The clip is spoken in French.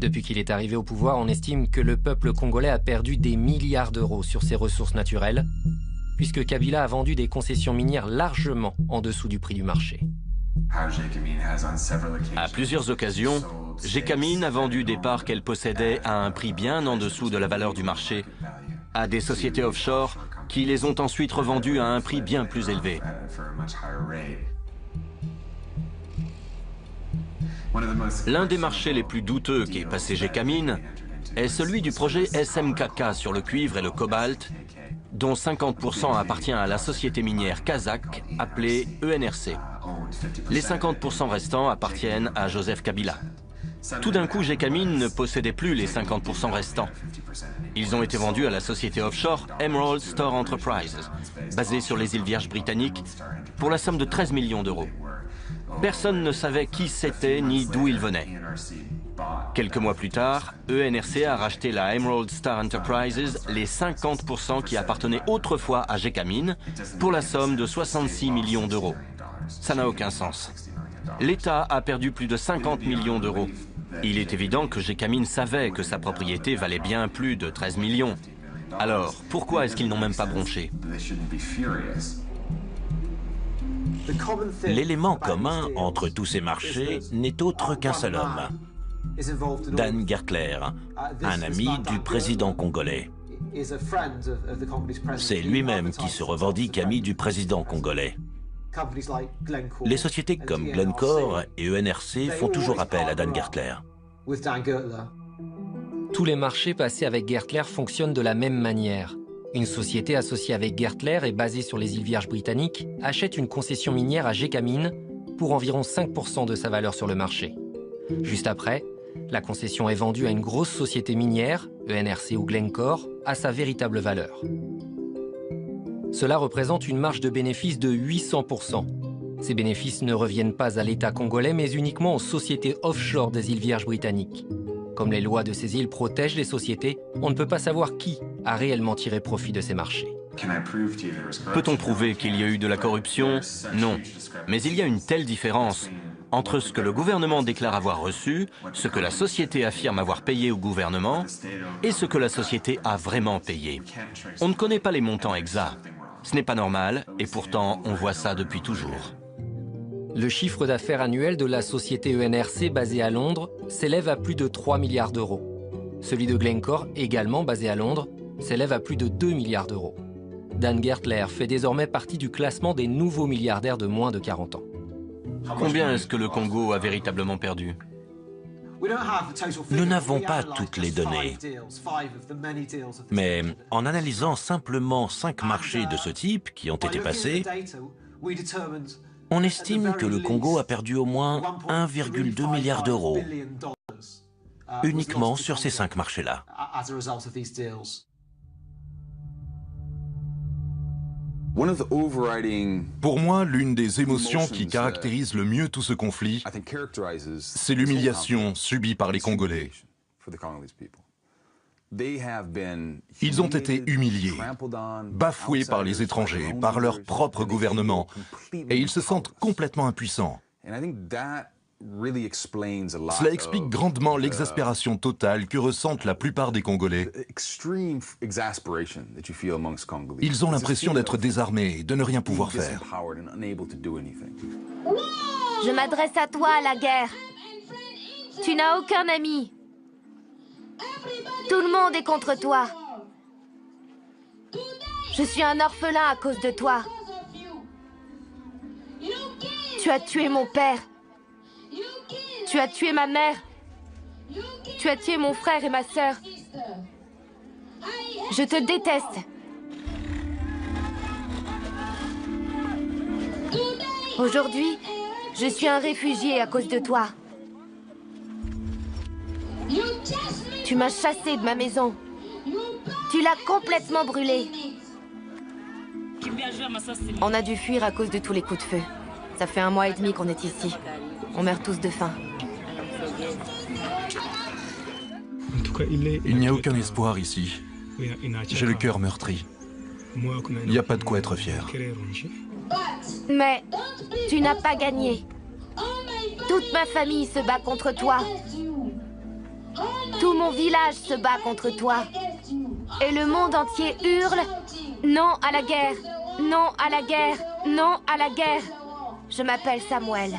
Depuis qu'il est arrivé au pouvoir, on estime que le peuple congolais a perdu des milliards d'euros sur ses ressources naturelles, puisque Kabila a vendu des concessions minières largement en dessous du prix du marché. À plusieurs occasions, Gécamine a vendu des parts qu'elle possédait à un prix bien en dessous de la valeur du marché à des sociétés offshore qui les ont ensuite revendues à un prix bien plus élevé. L'un des marchés les plus douteux qu'ait passé Gécamine est celui du projet SMKK sur le cuivre et le cobalt, dont 50% appartient à la société minière kazakh appelée ENRC. Les 50% restants appartiennent à Joseph Kabila. Tout d'un coup, Gécamine ne possédait plus les 50% restants. Ils ont été vendus à la société offshore Emerald Star Enterprises, basée sur les îles Vierges britanniques, pour la somme de 13 millions d'euros. Personne ne savait qui c'était ni d'où il venait. Quelques mois plus tard, ENRC a racheté la Emerald Star Enterprises, les 50% qui appartenaient autrefois à Gécamine, pour la somme de 66 millions d'euros. Ça n'a aucun sens. L'État a perdu plus de 50 millions d'euros. Il est évident que Gécamine savait que sa propriété valait bien plus de 13 millions. Alors, pourquoi est-ce qu'ils n'ont même pas bronché? L'élément commun entre tous ces marchés n'est autre qu'un seul homme, Dan Gertler, un ami du président congolais. C'est lui-même qui se revendique ami du président congolais. Les sociétés comme Glencore et ENRC font toujours appel à Dan Gertler. Tous les marchés passés avec Gertler fonctionnent de la même manière. Une société associée avec Gertler et basée sur les îles Vierges britanniques achète une concession minière à Gécamine pour environ 5% de sa valeur sur le marché. Juste après, la concession est vendue à une grosse société minière, ENRC ou Glencore, à sa véritable valeur. Cela représente une marge de bénéfice de 800%. Ces bénéfices ne reviennent pas à l'État congolais, mais uniquement aux sociétés offshore des îles Vierges britanniques. Comme les lois de ces îles protègent les sociétés, on ne peut pas savoir qui a réellement tiré profit de ces marchés. Peut-on prouver qu'il y a eu de la corruption? Non. Mais il y a une telle différence entre ce que le gouvernement déclare avoir reçu, ce que la société affirme avoir payé au gouvernement, et ce que la société a vraiment payé. On ne connaît pas les montants exacts. Ce n'est pas normal, et pourtant on voit ça depuis toujours. Le chiffre d'affaires annuel de la société ENRC basée à Londres s'élève à plus de 3 milliards d'euros. Celui de Glencore, également basé à Londres, s'élève à plus de 2 milliards d'euros. Dan Gertler fait désormais partie du classement des nouveaux milliardaires de moins de 40 ans. Combien est-ce que le Congo a véritablement perdu? Nous n'avons pas toutes les données, mais en analysant simplement 5 marchés de ce type qui ont été passés, on estime que le Congo a perdu au moins 1,2 milliard d'euros uniquement sur ces 5 marchés-là. Pour moi, l'une des émotions qui caractérise le mieux tout ce conflit, c'est l'humiliation subie par les Congolais. Ils ont été humiliés, bafoués par les étrangers, par leur propre gouvernement, et ils se sentent complètement impuissants. Cela explique grandement l'exaspération totale que ressentent la plupart des Congolais. Ils ont l'impression d'être désarmés et de ne rien pouvoir faire. Je m'adresse à toi, la guerre. Tu n'as aucun ami. Tout le monde est contre toi. Je suis un orphelin à cause de toi. Tu as tué mon père. Tu as tué ma mère. Tu as tué mon frère et ma sœur. Je te déteste. Aujourd'hui, je suis un réfugié à cause de toi. Tu m'as chassé de ma maison. Tu l'as complètement brûlée. On a dû fuir à cause de tous les coups de feu. Ça fait 1 mois et demi qu'on est ici. On meurt tous de faim. Il n'y a aucun espoir ici. J'ai le cœur meurtri. Il n'y a pas de quoi être fier. Mais tu n'as pas gagné. Toute ma famille se bat contre toi. mon village se bat contre toi. Et le monde entier hurle « Non à la guerre! Non à la guerre! Non à la guerre !» Je m'appelle Samuel.